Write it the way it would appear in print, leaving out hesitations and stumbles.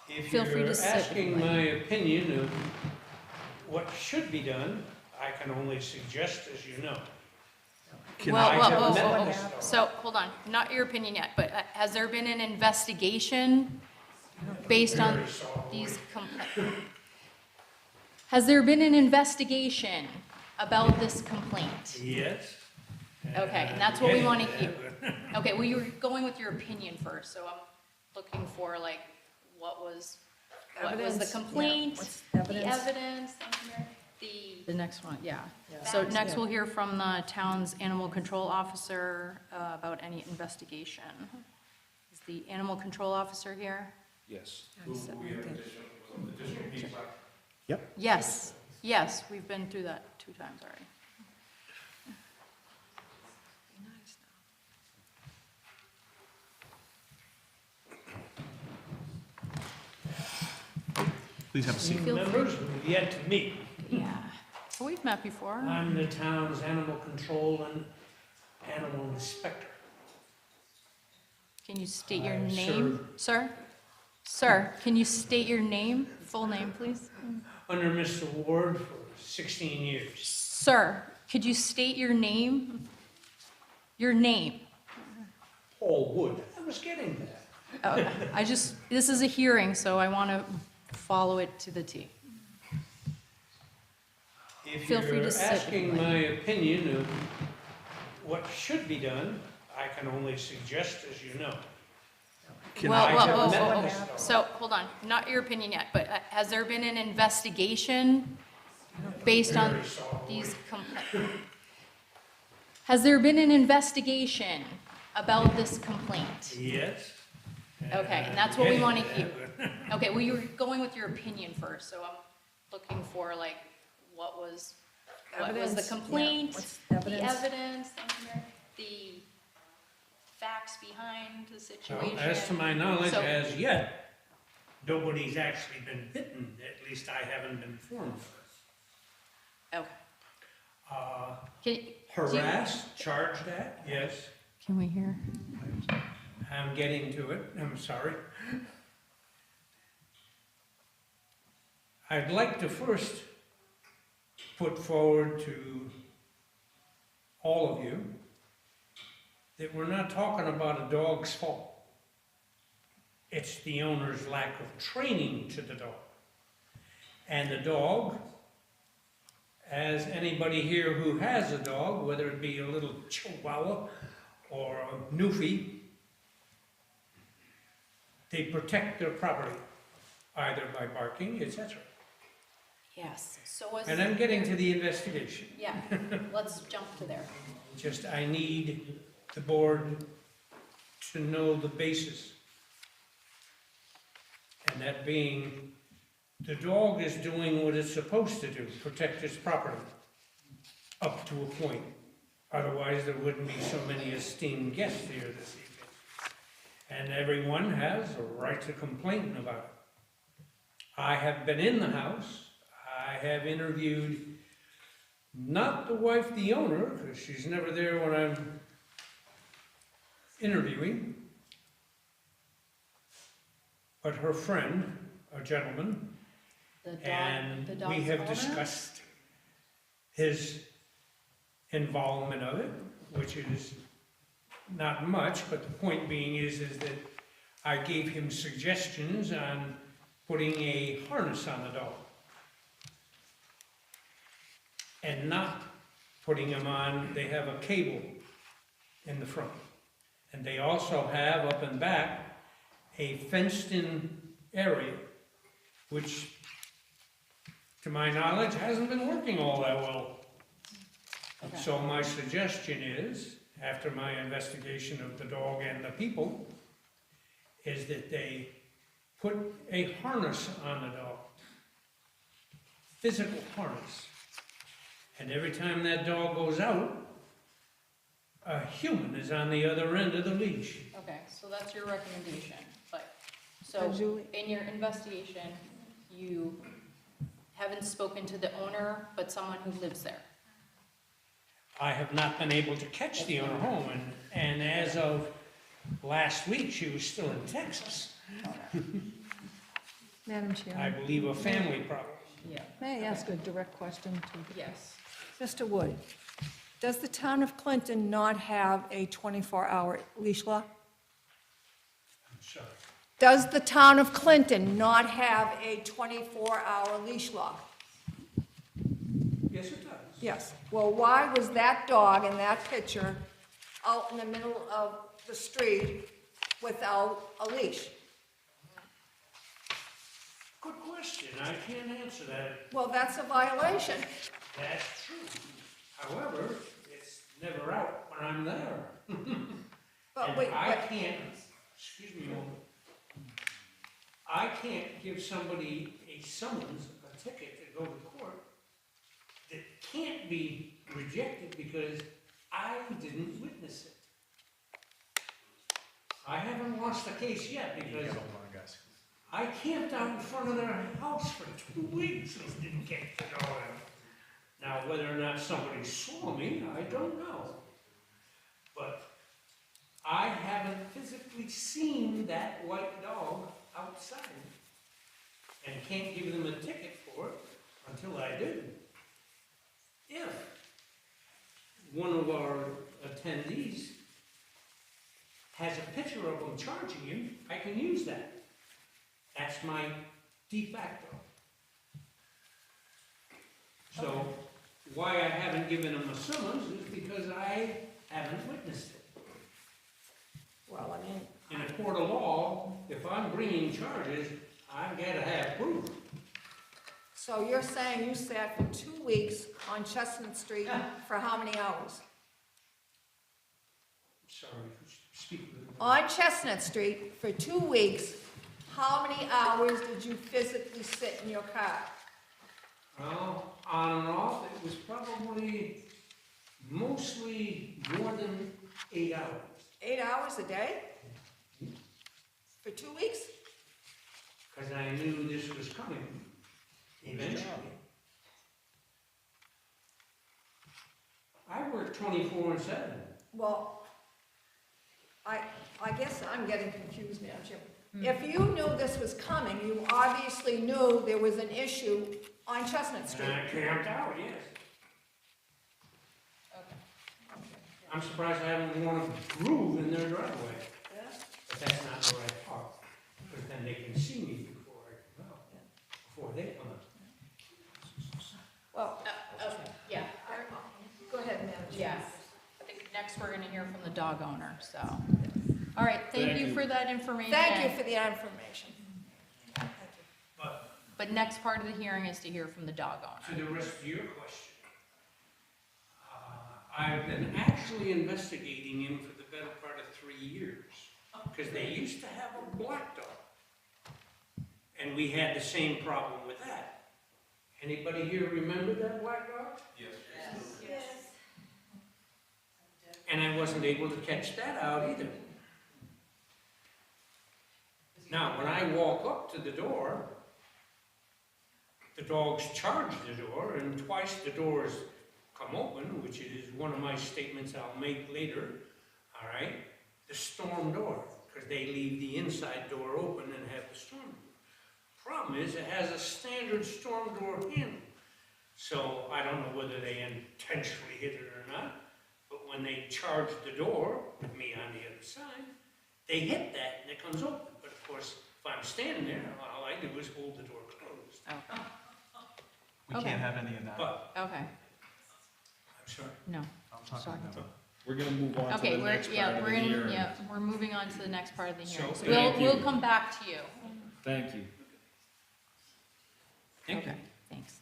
Feel free to sit. Asking my opinion of what should be done, I can only suggest, as you know. I have met this dog. So, hold on, not your opinion yet, but has there been an investigation based on Very sorry. these complaints? Has there been an investigation about this complaint? Yes. Okay, and that's what we want to Getting hear. there, Okay, well, you were going with your opinion first, so I'm looking for like, what was the Evidence, yeah, complaint? what's The evidence? evidence, The next one, yeah. So Facts, next yeah. we'll hear from the town's animal control officer about any investigation. Is the animal control officer here? Yes. I said, okay. Yes, yes, we've been through that 2 times already. Be nice now. Please have a seat. Feel free. Members, we've yet to meet. Yeah, so we've met before. I'm the town's animal control and animal inspector. Can you state your I name, sir? Sir, can you state your name, full name, please? Under Mr. Ward for 16 years. Sir, could you state your name? Your name. Paul Wood. I was getting that. This is a hearing, so I want to follow it to the T. If Feel free you're to sit if you'd asking like. my opinion of what should be done, I can only suggest, as you know. Well, I well, have oh, met oh, this oh. dog. So, hold on, not your opinion yet, but has there been an investigation based on Very sorry. these complaints? Has there been an investigation about this complaint? Yes. Okay, and that's what we want to Getting hear. there. Okay, well, you were going with your opinion first, so I'm looking for like, what was the Evidence, yeah, complaint? what's The evidence? evidence, the facts behind the So, situation? as to my knowledge, So- as yet, nobody's actually been bitten. At least I haven't been informed. Okay. Uh, Can, Harassed, charged at, yes. can we hear? I'm getting to it, I'm sorry. I'd like to first put forward to all of you that we're not talking about a dog's fault. It's the owner's lack of training to the dog. And the dog, as anybody here who has a dog, whether it be a little Chihuahua or a Newfie, they protect their property, either by barking, etc. Yes, so was. And I'm getting to the investigation. Yeah, let's jump to there. Just, I need the board to know the basis. And that being, the dog is doing what it's supposed to do, protect its property, up to a point. Otherwise, there wouldn't be so many esteemed guests here this evening. And everyone has a right to complain about it. I have been in the house. I have interviewed not the wife, the owner, because she's never there when I'm interviewing, but her friend, a gentleman, The dog, and the dog's we have owner? discussed his involvement of it, which is not much, but the point being is that I gave him suggestions on putting a harness on the dog. And not putting them on, they have a cable in the front. And they also have up and back a fenced-in area, which, to my knowledge, hasn't been working all that well. Okay. So my suggestion is, after my investigation of the dog and the people, is that they put a harness on the dog. Physical harness. And every time that dog goes out, a human is on the other end of the leash. Okay, so that's your recommendation, but, so, And Julie- in your investigation, you haven't spoken to the owner, but someone who lives there? I have not been able to catch the owner home, and as of last week, she was still in Texas. Madam I Chair, believe, a family problem. Yeah. may I ask a direct question to Yes. Mr. Wood? Does the town of Clinton not have a 24-hour leash law? I'm sorry. Does the town of Clinton not have a 24-hour leash law? Yes, it does. Yes. Well, why was that dog in that picture out in the middle of the street without a leash? Good question. I can't answer that. Well, that's a violation. That's true. However, it's never out when I'm there. But And wait, I but, can't, excuse me a moment. I can't give somebody a summons, a ticket to go to court that can't be rejected because I didn't witness it. I haven't lost a case yet because I camped out in front of their house for 2 weeks and didn't get the dog out. Now, whether or not somebody saw me, I don't know. But I haven't physically seen that white dog outside and can't give them a ticket for it until I do. If one of our attendees has a picture of him charging him, I can use that. That's my de facto. So why I haven't given him a summons is because I haven't witnessed it. well, I mean, In a court of law, if I'm bringing charges, I gotta have proof. so you're saying you sat for 2 weeks on Chestnut Street for how many hours? Sorry, speak with me. On Chestnut Street for 2 weeks, how many hours did you physically sit in your car? Well, on and off, it was probably mostly more than 8 hours. 8 hours a day? For 2 weeks? Because I knew this was coming eventually. I work 24/7. Well, I guess I'm getting confused now, Jim. If you knew this was coming, you obviously knew there was an issue on Chestnut Street. And I camped out, yes. I'm surprised I haven't worn a groove in their driveway, Yeah? but that's not where I park. Because then they can see me before I come out, before they come out. Well, Okay, yeah, go ahead, Madam Chair. yes. I think next we're gonna hear from the dog owner, so. All right, thank you for that information. Thank you for the information. But But next part of the hearing is to hear from the dog to owner. the rest of your question, I've been actually investigating him for the better part of 3 years. Because they used to have a black dog. And we had the same problem with that. Anybody here remember that black dog? Yes. And I wasn't able to catch that out either. Now, when I walk up to the door, the dogs charge the door, and twice the doors come open, which is one of my statements I'll make later, all right? The storm door, because they leave the inside door open and have the storm door. Problem is, it has a standard storm door handle. So I don't know whether they intentionally hit it or not, but when they charge the door, with me on the other side, they hit that and it comes open. But of course, if I'm standing there, all I do is hold the door closed. Okay, We Okay. can't have any of that. But, okay, I'm sorry. no. I'm talking Sorry. about. We're gonna move on to Okay, the we're, next part yeah, of we're the in, hearing. yeah, we're moving on to the next part of the hearing. So, So we'll, thank we'll you. come back to you. Thank you. Thank you. Okay, thanks.